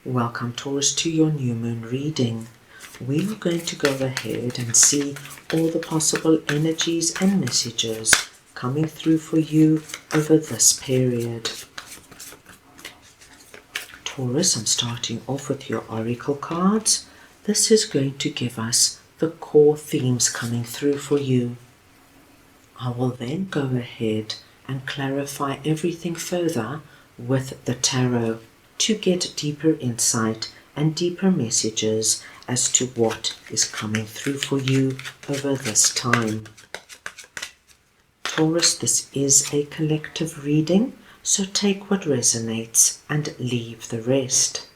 Welcome, Taurus, to your new moon reading. We are going to go ahead and see all the possible energies and messages coming through for you over this period. Taurus, I'm starting off with your oracle cards. This is going to give us the core themes coming through for you. I will then go ahead and clarify everything further with the tarot to get deeper insight and deeper messages as to what is coming through for you over this time. Taurus, this is a collective reading, so take what resonates and leave the rest.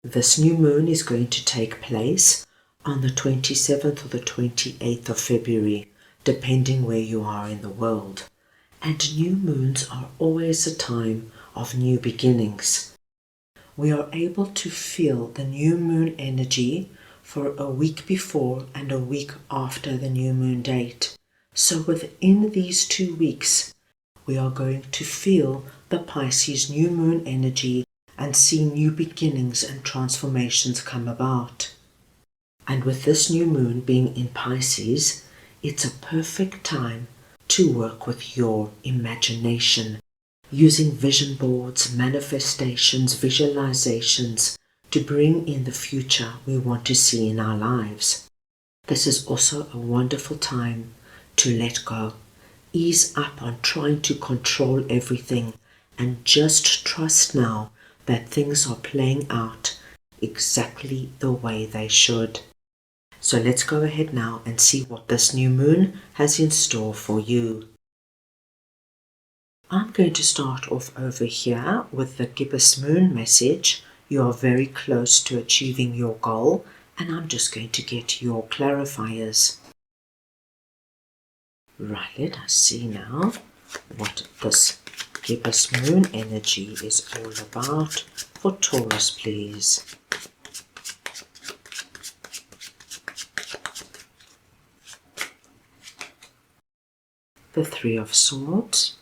This new moon is going to take place on the 27th or the 28th of February, depending where you are in the world. And new moons are always a time of new beginnings. We are able to feel the new moon energy for a week before and a week after the new moon date. So within these 2 weeks, we are going to feel the Pisces new moon energy and see new beginnings and transformations come about. And with this new moon being in Pisces, it's a perfect time to work with your imagination, using vision boards, manifestations, visualizations to bring in the future we want to see in our lives. This is also a wonderful time to let go, ease up on trying to control everything, and just trust now that things are playing out exactly the way they should. So let's go ahead now and see what this new moon has in store for you. I'm going to start off over here with the gibbous moon message. You are very close to achieving your goal, and I'm just going to get your clarifiers. Right, let us see now what this gibbous moon energy is all about for Taurus, please. The Three of Swords,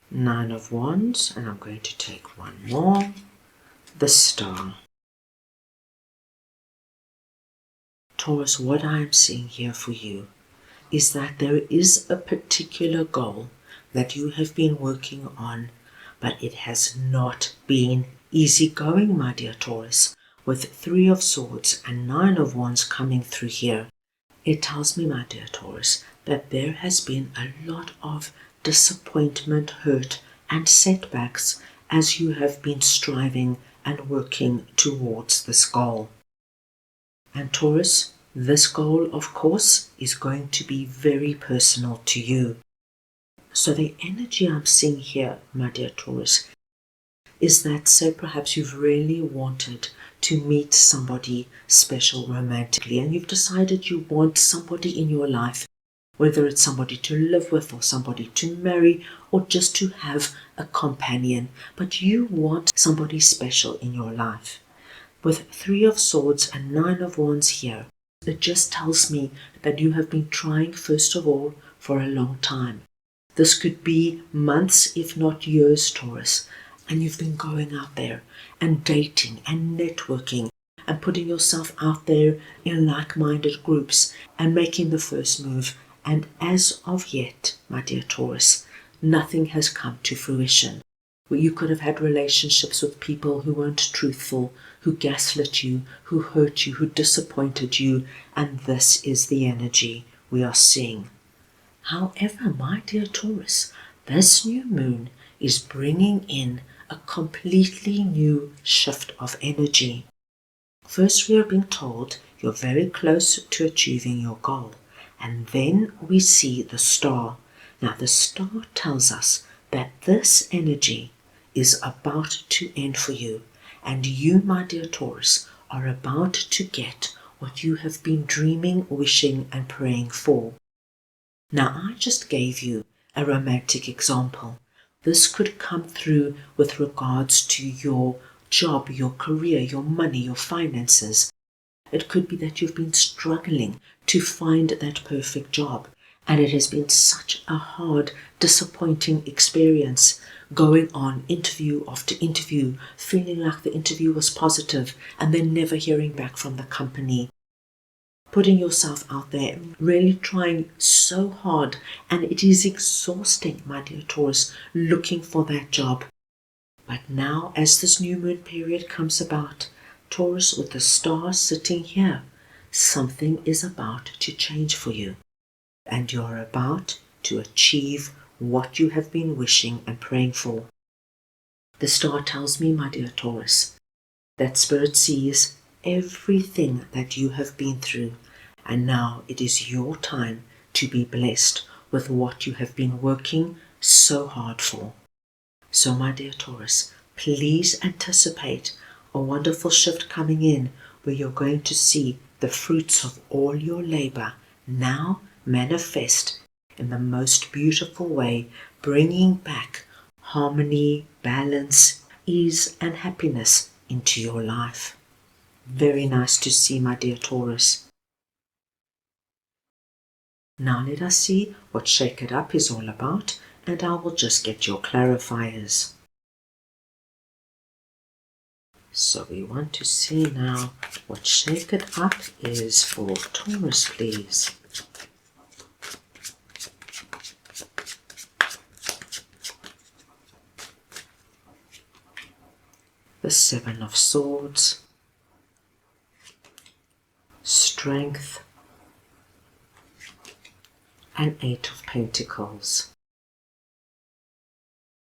Nine of Wands, and I'm going to take one more, the Star. Taurus, what I am seeing here for you is that there is a particular goal that you have been working on, but it has not been easy going, my dear Taurus. With Three of Swords and Nine of Wands coming through here, it tells me, my dear Taurus, that there has been a lot of disappointment, hurt, and setbacks as you have been striving and working towards this goal. And Taurus, this goal, of course, is going to be very personal to you. So the energy I'm seeing here, my dear Taurus, is that, say, perhaps you've really wanted to meet somebody special romantically, and you've decided you want somebody in your life, whether it's somebody to live with or somebody to marry or just to have a companion, but you want somebody special in your life. With Three of Swords and Nine of Wands here, it just tells me that you have been trying, first of all, for a long time. This could be months, if not years, Taurus, and you've been going out there and dating and networking and putting yourself out there in like-minded groups and making the first move. And as of yet, my dear Taurus, nothing has come to fruition. You could have had relationships with people who weren't truthful, who gaslit you, who hurt you, who disappointed you, and this is the energy we are seeing. However, my dear Taurus, this new moon is bringing in a completely new shift of energy. First, we are being told you're very close to achieving your goal, and then we see the Star. Now, the Star tells us that this energy is about to end for you, and you, my dear Taurus, are about to get what you have been dreaming, wishing, and praying for. Now, I just gave you a romantic example. This could come through with regards to your job, your career, your money, your finances. It could be that you've been struggling to find that perfect job, And it has been such a hard, disappointing experience going on interview after interview, feeling like the interview was positive and then never hearing back from the company. Putting yourself out there, really trying so hard, and it is exhausting, my dear Taurus, looking for that job. But now, as this new moon period comes about, Taurus, with the star sitting here, something is about to change for you. And you're about to achieve what you have been wishing and praying for. The star tells me, my dear Taurus, that Spirit sees everything that you have been through, and now it is your time to be blessed with what you have been working so hard for. So, my dear Taurus, please anticipate a wonderful shift coming in where you're going to see the fruits of all your labor now manifest in the most beautiful way, bringing back harmony, balance, ease, and happiness into your life. Very nice to see, my dear Taurus. Now let us see what Shake It Up is all about, and I will just get your clarifiers. So we want to see now what Shake It Up is for Taurus, please. The Seven of Swords, Strength, and Eight of Pentacles.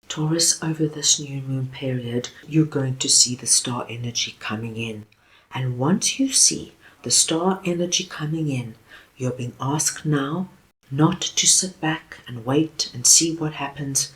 Taurus, over this new moon period, you're going to see the star energy coming in. And once you see the star energy coming in, you're being asked now not to sit back and wait and see what happens.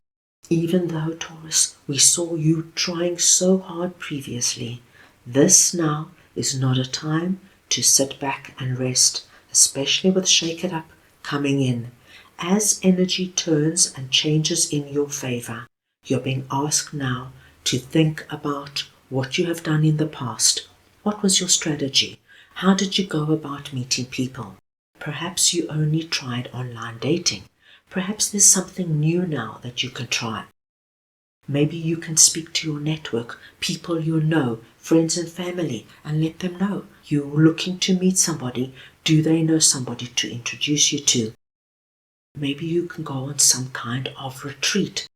Even though, Taurus, we saw you trying so hard previously, this now is not a time to sit back and rest, especially with Shake It Up coming in. As energy turns and changes in your favor, you're being asked now to think about what you have done in the past. What was your strategy? How did you go about meeting people? Perhaps you only tried online dating. Perhaps there's something new now that you can try. Maybe you can speak to your network, people you know, friends and family, and let them know you're looking to meet somebody. Do they know somebody to introduce you to? Maybe you can go on some kind of retreat,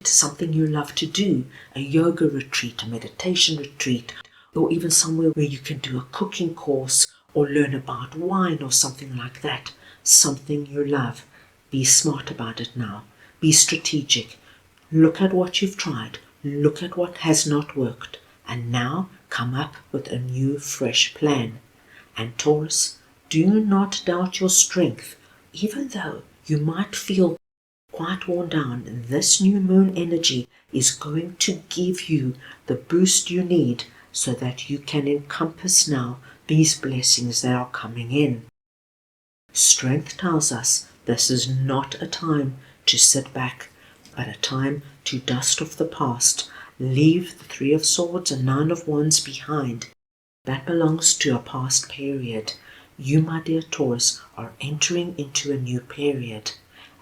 something you love to do, a yoga retreat, a meditation retreat, or even somewhere where you can do a cooking course or learn about wine or something like that. Something you love. Be smart about it now. Be strategic. Look at what you've tried. Look at what has not worked. And now come up with a new, fresh plan. And Taurus, do not doubt your strength. Even though you might feel quite worn down, this new moon energy is going to give you the boost you need so that you can encompass now these blessings that are coming in. Strength tells us this is not a time to sit back, but a time to dust off the past, leave the Three of Swords and Nine of Wands behind. That belongs to a past period. You, my dear Taurus, are entering into a new period.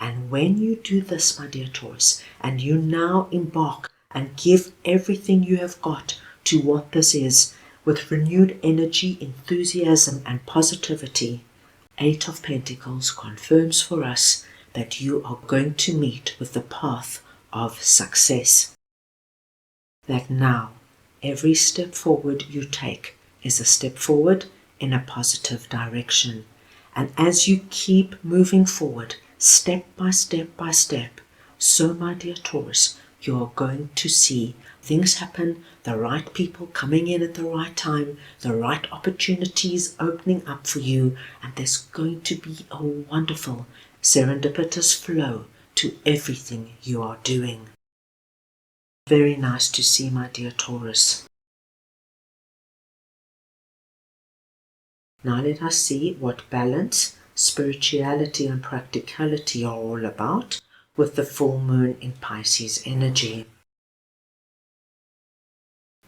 And when you do this, my dear Taurus, and you now embark and give everything you have got to what this is, with renewed energy, enthusiasm, and positivity, Eight of Pentacles confirms for us that you are going to meet with the path of success. That now, every step forward you take is a step forward in a positive direction. And as you keep moving forward, step by step by step, so, my dear Taurus, you are going to see things happen, the right people coming in at the right time, the right opportunities opening up for you, and there's going to be a wonderful serendipitous flow to everything you are doing. Very nice to see, my dear Taurus. Now let us see what balance, spirituality and practicality are all about with the full moon in Pisces energy.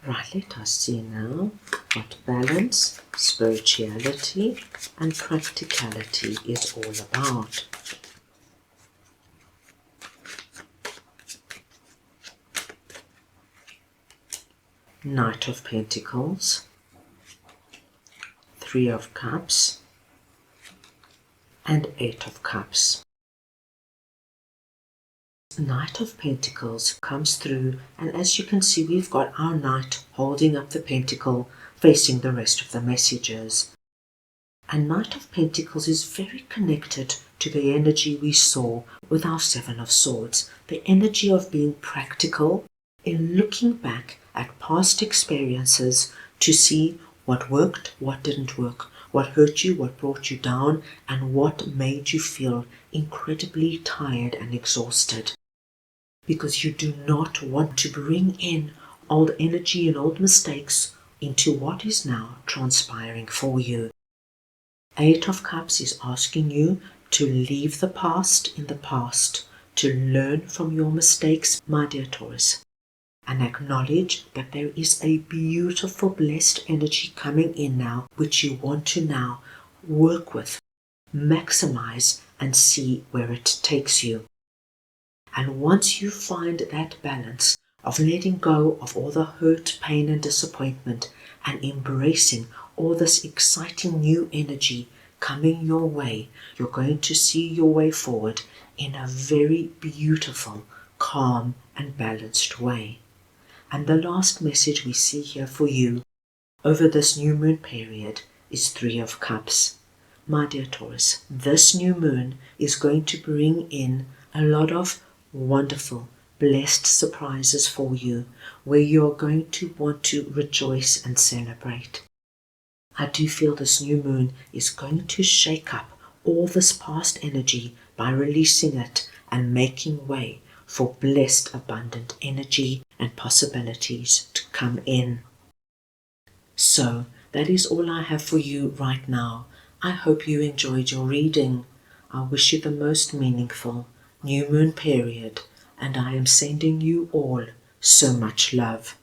Right, let us see now what balance, spirituality and practicality is all about. Knight of Pentacles, Three of Cups, and Eight of Cups. Knight of Pentacles comes through, and as you can see, we've got our Knight holding up the Pentacle facing the rest of the messages. And Knight of Pentacles is very connected to the energy we saw with our Seven of Swords, the energy of being practical in looking back at past experiences to see what worked, what didn't work, what hurt you, what brought you down, and what made you feel incredibly tired and exhausted. Because you do not want to bring in old energy and old mistakes into what is now transpiring for you. Eight of Cups is asking you to leave the past in the past, to learn from your mistakes, my dear Taurus, and acknowledge that there is a beautiful blessed energy coming in now, which you want to now work with, maximize, and see where it takes you. And once you find that balance of letting go of all the hurt, pain, and disappointment, and embracing all this exciting new energy coming your way, you're going to see your way forward in a very beautiful, calm, and balanced way. And the last message we see here for you over this new moon period is Three of Cups. My dear Taurus, this new moon is going to bring in a lot of wonderful, blessed surprises for you, where you're going to want to rejoice and celebrate. I do feel this new moon is going to shake up all this past energy by releasing it and making way for blessed, abundant energy and possibilities to come in. So, that is all I have for you right now. I hope you enjoyed your reading. I wish you the most meaningful new moon period, and I am sending you all so much love.